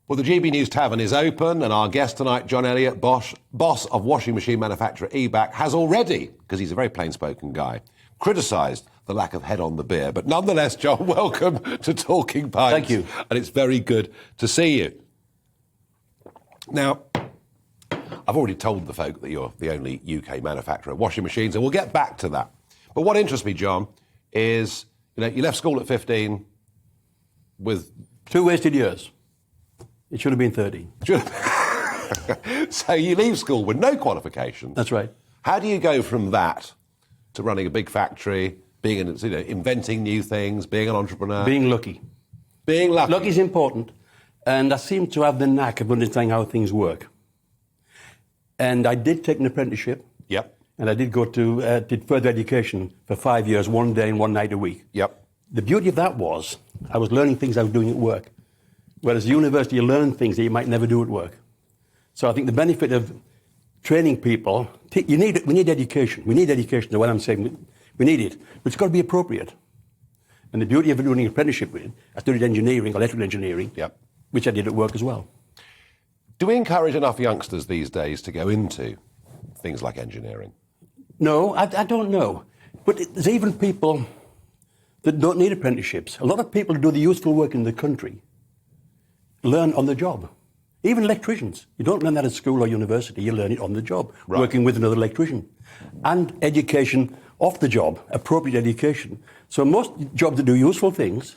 Well, the GBNews Tavern is open, and our guest tonight, John Elliott, boss of washing machine manufacturer Ebac, has already, because he's a very plain-spoken guy, criticised the lack of head on the beer. But nonetheless, John, welcome to Talking Pints. Thank you. And it's very good to see you. Now, I've already told the folk that you're the only UK manufacturer of washing machines, and we'll get back to that. But what interests me, John, is, you left school at 15 with... 2 wasted years. It should have been 30. So you leave school with no qualifications. That's right. How do you go from that to running a big factory, being inventing new things, being an entrepreneur? Being lucky. Being lucky. Lucky is important, and I seem to have the knack of understanding how things work. And I did take an apprenticeship. Yep. And I did go to did further education for 5 years, 1 day and 1 night a week. Yep. The beauty of that was I was learning things I was doing at work. Whereas at university, you learn things that you might never do at work. So I think the benefit of training people, we need education. We need education. So what I'm saying, we need it. But it's got to be appropriate. And the beauty of doing an apprenticeship with, I studied engineering, electrical engineering, yep, which I did at work as well. Do we encourage enough youngsters these days to go into things like engineering? No, I don't know. But there's even people that don't need apprenticeships. A lot of people who do the useful work in the country learn on the job. Even electricians. You don't learn that at school or university, you learn it on the job, right, working with another electrician. And education off the job, appropriate education. So most jobs that do useful things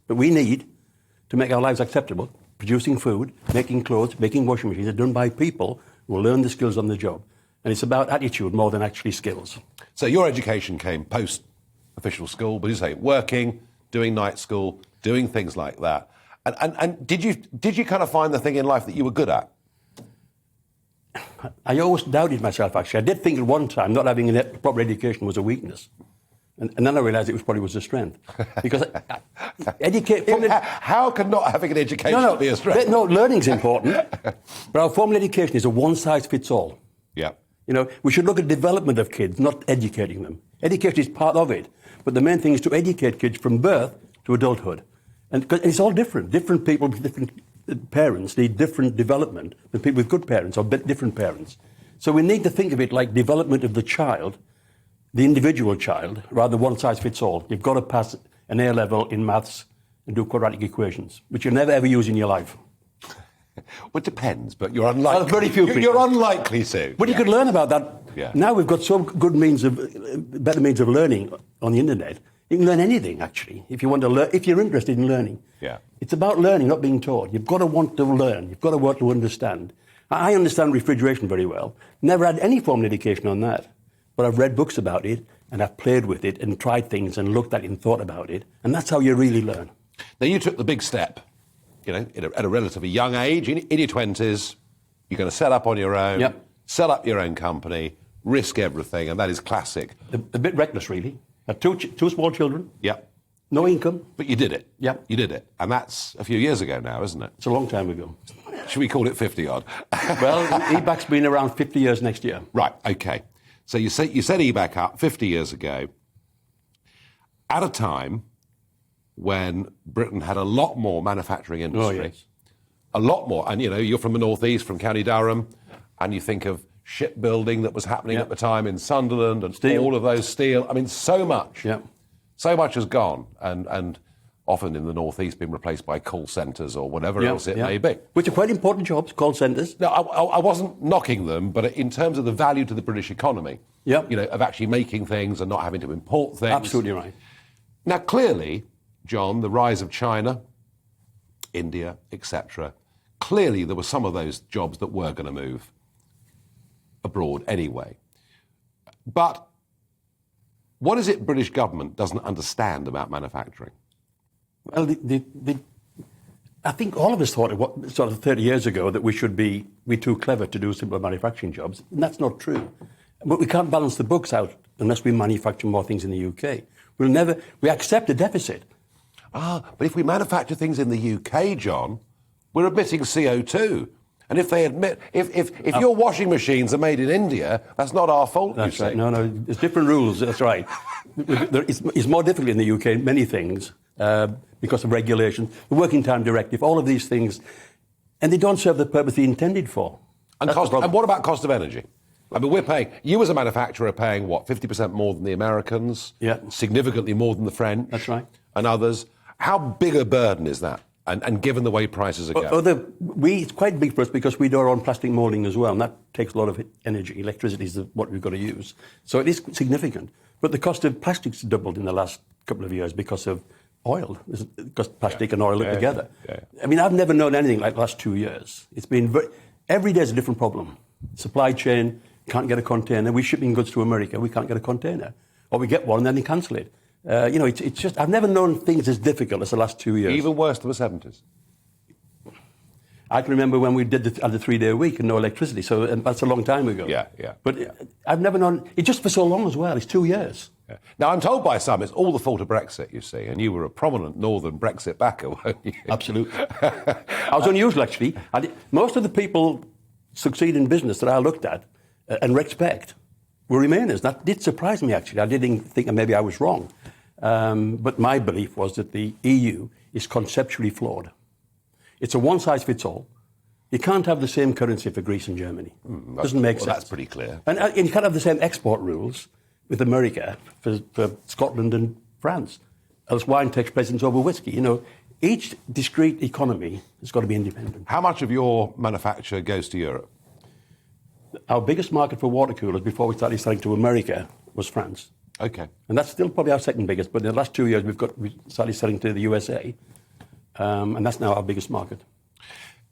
that we need to make our lives acceptable, producing food, making clothes, making washing machines, are done by people who will learn the skills on the job. And it's about attitude more than actually skills. So your education came post-official school, but you say working, doing night school, doing things like that. And did you kind of find the thing in life that you were good at? I always doubted myself, actually. I did think at one time not having a proper education was a weakness. And then I realised it was a strength. Because how can not having an education be a strength? No, learning's important. But our formal education is a one-size-fits-all. Yeah. We should look at development of kids, not educating them. Education is part of it. But the main thing is to educate kids from birth to adulthood. And it's all different. Different people with different parents need different development than people with good parents or different parents. So we need to think of it like development of the child, the individual child, rather than one size fits all. You've got to pass an A level in maths and do quadratic equations, which you'll never ever use in your life. Well, it depends, but you're unlikely. Very few people. You're unlikely to. But you could learn about that. Yeah. Now we've got so good better means of learning on the internet. You can learn anything, actually, if you want to learn, if you're interested in learning. Yeah. It's about learning, not being taught. You've got to want to learn. You've got to want to understand. I understand refrigeration very well. Never had any formal education on that. But I've read books about it, and I've played with it, and tried things, and looked at it, and thought about it. And that's how you really learn. Now, you took the big step, at a relatively young age, in your 20s. You're going to set up on your own, yep, set up your own company, risk everything, and that is classic. A bit reckless, really. Had two small children. Yep. No income. But you did it. Yep. You did it. And that's a few years ago now, isn't it? It's a long time ago. Should we call it 50-odd? Well, Ebac's been around 50 years next year. Right, OK. So you set Ebac up 50 years ago at a time when Britain had a lot more manufacturing industry. Oh, yes. A lot more. And, you're from the northeast, from County Durham, and you think of shipbuilding that was happening at the time in Sunderland and steel, all of those steel. I mean, so much. Yeah. So much has gone, and often in the northeast been replaced by call centres or whatever else it may be. Which are quite important jobs, call centres. No, I wasn't knocking them, but in terms of the value to the British economy, of actually making things and not having to import things. Absolutely right. Now, clearly, John, the rise of China, India, etc., clearly there were some of those jobs that were going to move abroad anyway. But what is it British government doesn't understand about manufacturing? Well, I think all of us thought sort of 30 years ago that we're too clever to do simple manufacturing jobs, and that's not true. But we can't balance the books out unless we manufacture more things in the UK. We accept a deficit. But if we manufacture things in the UK, John, we're emitting CO2. And if they admit, if your washing machines are made in India, that's not our fault. That's right. No, there's different rules. That's right. It's more difficult in the UK, many things, because of regulations, the working time directive, all of these things. And they don't serve the purpose they're intended for. And, and what about cost of energy? I mean, we're paying, you as a manufacturer are paying, what, 50% more than the Americans? Yeah. Significantly more than the French? That's right. And others. How big a burden is that? And given the way prices are going? It's quite big for us because we do our own plastic moulding as well, and that takes a lot of energy. Electricity is what we've got to use. So it is significant. But the cost of plastics doubled in the last couple of years because of oil, because plastic and oil together. Yeah. I mean, I've never known anything like the last 2 years. It's been every day is a different problem. Supply chain, can't get a container. We're shipping goods to America, we can't get a container. Or we get one and then they cancel it. It's just, I've never known things as difficult as the last 2 years. Even worse than the 70s? I can remember when we had a 3-day week and no electricity, so that's a long time ago. Yeah. But I've never known, it's just for so long as well, it's 2 years. Yeah. Now, I'm told by some it's all the fault of Brexit, you see, and you were a prominent northern Brexit backer, weren't you? Absolutely. I was unusual, actually. Most of the people succeed in business that I looked at and respect were Remainers. That did surprise me, actually. I didn't think maybe I was wrong. But my belief was that the EU is conceptually flawed. It's a one-size-fits-all. You can't have the same currency for Greece and Germany. It doesn't make sense. That's pretty clear. And you can't have the same export rules with America for Scotland and France. Else wine takes precedence over whiskey. Each discrete economy has got to be independent. How much of your manufacture goes to Europe? Our biggest market for water coolers before we started selling to America was France. Okay. And that's still probably our second biggest, but in the last 2 years we started selling to the USA, and that's now our biggest market.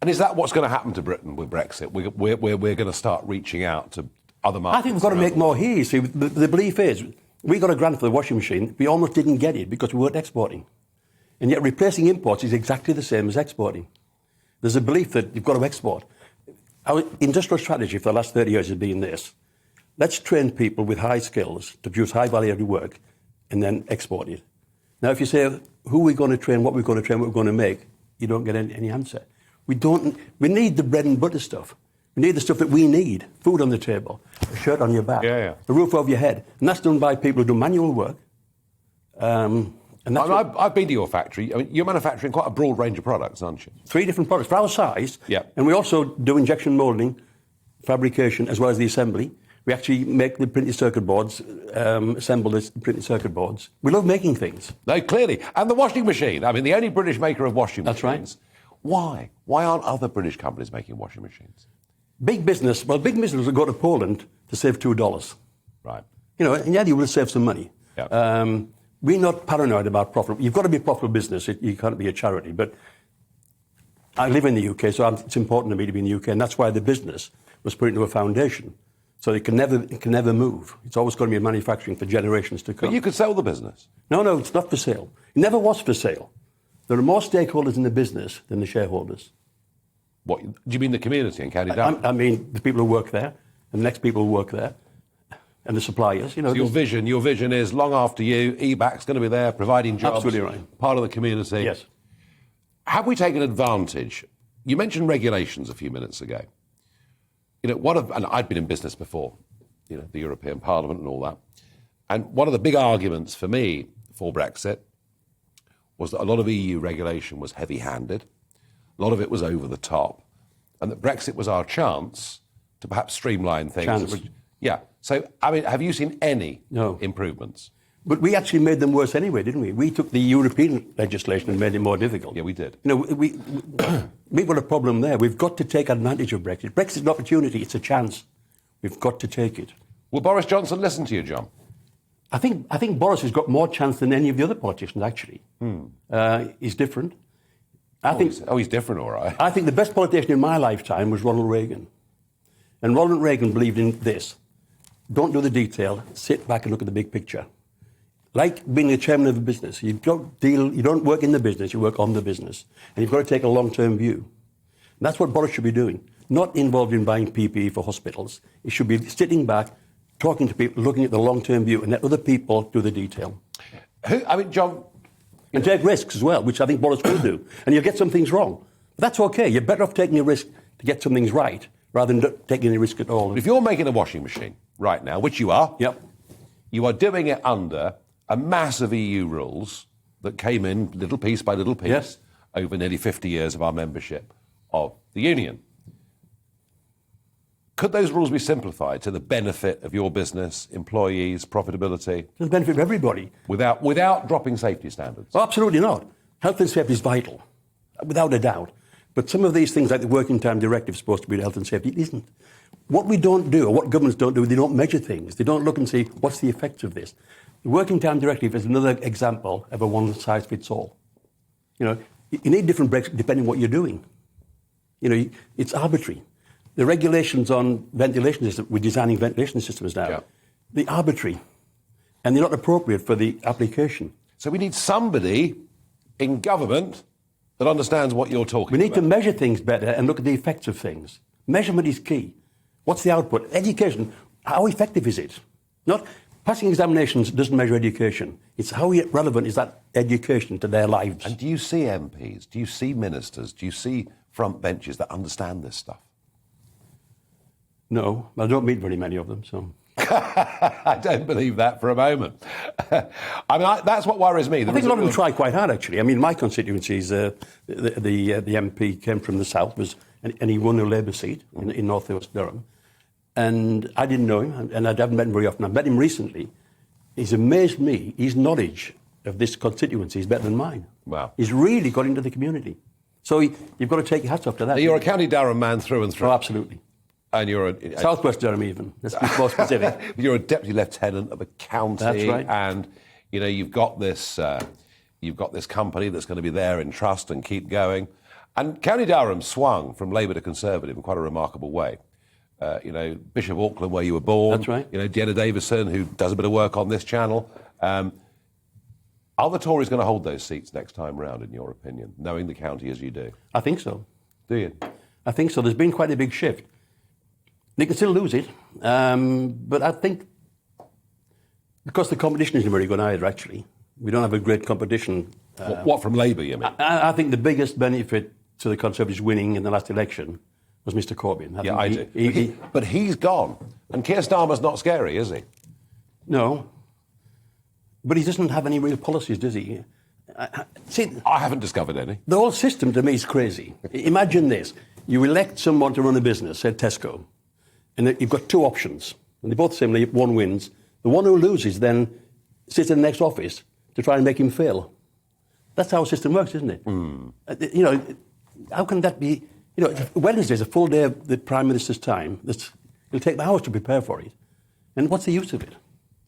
And is that what's going to happen to Britain with Brexit? We're going to start reaching out to other markets? I think we've got to make more here. You see, the belief is, we got a grant for the washing machine, we almost didn't get it because we weren't exporting. And yet replacing imports is exactly the same as exporting. There's a belief that you've got to export. Our industrial strategy for the last 30 years has been this. Let's train people with high skills to produce high value work and then export it. Now, if you say, who are we going to train, what we're going to train, what we're going to make, you don't get any answer. We need the bread and butter stuff. We need the stuff that we need. Food on the table, a shirt on your back, a roof over your head. And that's done by people who do manual work. I've been to your factory. I mean, you're manufacturing quite a broad range of products, aren't you? 3 different products for our size. Yeah. And we also do injection moulding, fabrication, as well as the assembly. We actually make the printed circuit boards, assemble the printed circuit boards. We love making things. No, clearly. And the washing machine. I mean, the only British maker of washing machines. That's right. Why? Why aren't other British companies making washing machines? Big business will go to Poland to save $2. Right. And yeah, you will save some money. Yeah. We're not paranoid about profit. You've got to be a profitable business. You can't be a charity. But I live in the UK, so it's important to me to be in the UK, and that's why the business was put into a foundation. So it can never move. It's always going to be manufacturing for generations to come. But you could sell the business. No, it's not for sale. It never was for sale. There are more stakeholders in the business than the shareholders. What do you mean, the community in County Durham? I mean the people who work there, and the next people who work there, and the suppliers. So your vision is long after you, Ebac's going to be there providing jobs. Absolutely right. Part of the community. Yes. Have we taken advantage? You mentioned regulations a few minutes ago. And I'd been in business before, the European Parliament and all that. And one of the big arguments for me for Brexit was that a lot of EU regulation was heavy-handed, a lot of it was over the top, and that Brexit was our chance to perhaps streamline things. Yeah. So, I mean, have you seen any improvements? But we actually made them worse anyway, didn't we? We took the European legislation and made it more difficult. Yeah, we did. We've got a problem there. We've got to take advantage of Brexit. Brexit's an opportunity. It's a chance. We've got to take it. Will Boris Johnson listen to you, John? I think Boris has got more chance than any of the other politicians, actually. He's different. He's different, all right. I think the best politician in my lifetime was Ronald Reagan. And Ronald Reagan believed in this. Don't do the detail. Sit back and look at the big picture. Like being the chairman of a business, you don't work in the business, you work on the business. And you've got to take a long-term view. And that's what Boris should be doing. Not involved in buying PPE for hospitals. He should be sitting back, talking to people, looking at the long-term view, and let other people do the detail. John... And take risks as well, which I think Boris will do. And you'll get some things wrong. But that's okay. You're better off taking a risk to get some things right, rather than taking any risk at all. If you're making a washing machine right now, which you are, you are doing it under a massive EU rules that came in little piece by little piece over nearly 50 years of our membership of the union. Could those rules be simplified to the benefit of your business, employees, profitability? To the benefit of everybody. Without dropping safety standards? Well, absolutely not. Health and safety is vital, without a doubt. But some of these things, like the working time directive, is supposed to be health and safety. It isn't. What we don't do, or what governments don't do, they don't measure things. They don't look and see what's the effects of this. The working time directive is another example of a one-size-fits-all. You know, you need different breaks depending on what you're doing. You know, it's arbitrary. The regulations on ventilation systems, we're designing ventilation systems now, they're arbitrary, and they're not appropriate for the application. So we need somebody in government that understands what you're talking about. We need to measure things better and look at the effects of things. Measurement is key. What's the output? Education, how effective is it? Not passing examinations doesn't measure education. It's how relevant is that education to their lives. And do you see MPs? Do you see ministers? Do you see front benches that understand this stuff? No, I don't meet very many of them, so... I don't believe that for a moment. I mean, that's what worries me. I think a lot of them try quite hard, actually. I mean, my constituencies, the MP came from the south, and he won a Labour seat in North West Durham. And I didn't know him, and I haven't met him very often. I've met him recently. He's amazed me. His knowledge of this constituency is better than mine. Wow. He's really got into the community. So you've got to take your hats off to that. You're a County Durham man through and through. Oh, absolutely. And you're a... Southwest Durham even. Let's be more specific. You're a deputy lieutenant of a county. That's right. And, you know, you've got this company that's going to be there in trust and keep going. And County Durham swung from Labour to Conservative in quite a remarkable way. You know, Bishop Auckland, where you were born. That's right. You know, Deanna Davison, who does a bit of work on this channel. Are the Tories going to hold those seats next time round, in your opinion, knowing the county as you do? I think so. Do you? I think so. There's been quite a big shift. They can still lose it, but I think because the competition isn't very good either, actually. We don't have a great competition. What from Labour, you mean? I think the biggest benefit to the Conservatives winning in the last election was Mr Corbyn. I do. But he's gone. And Keir Starmer's not scary, is he? No. But he doesn't have any real policies, does he? I haven't discovered any. The whole system, to me, is crazy. Imagine this. You elect someone to run a business, say Tesco, and you've got two options. And they both say one wins. The one who loses then sits in the next office to try and make him fail. That's how a system works, isn't it? Mm. You know, how can that be? You know, Wednesday's a full day of the Prime Minister's time. It'll take hours to prepare for it. And what's the use of it?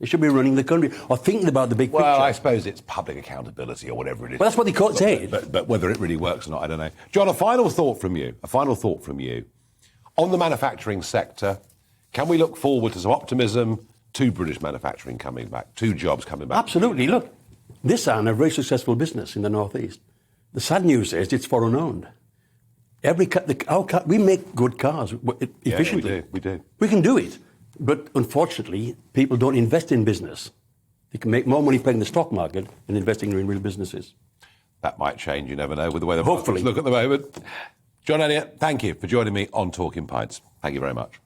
They should be running the country or thinking about the big picture. Well, I suppose it's public accountability or whatever it is. Well, that's what they say. But whether it really works or not, I don't know. John, a final thought from you. On the manufacturing sector, can we look forward to some optimism, to British manufacturing coming back, to jobs coming back? Absolutely. Look, Nissan, a very successful business in the northeast. The sad news is it's foreign-owned. We make good cars efficiently. Yeah, we do. We can do it. But unfortunately, people don't invest in business. They can make more money playing the stock market than investing in real businesses. That might change, you never know, with the way the Hopefully. markets look at the moment. John Elliott, thank you for joining me on Talking Pints. Thank you very much.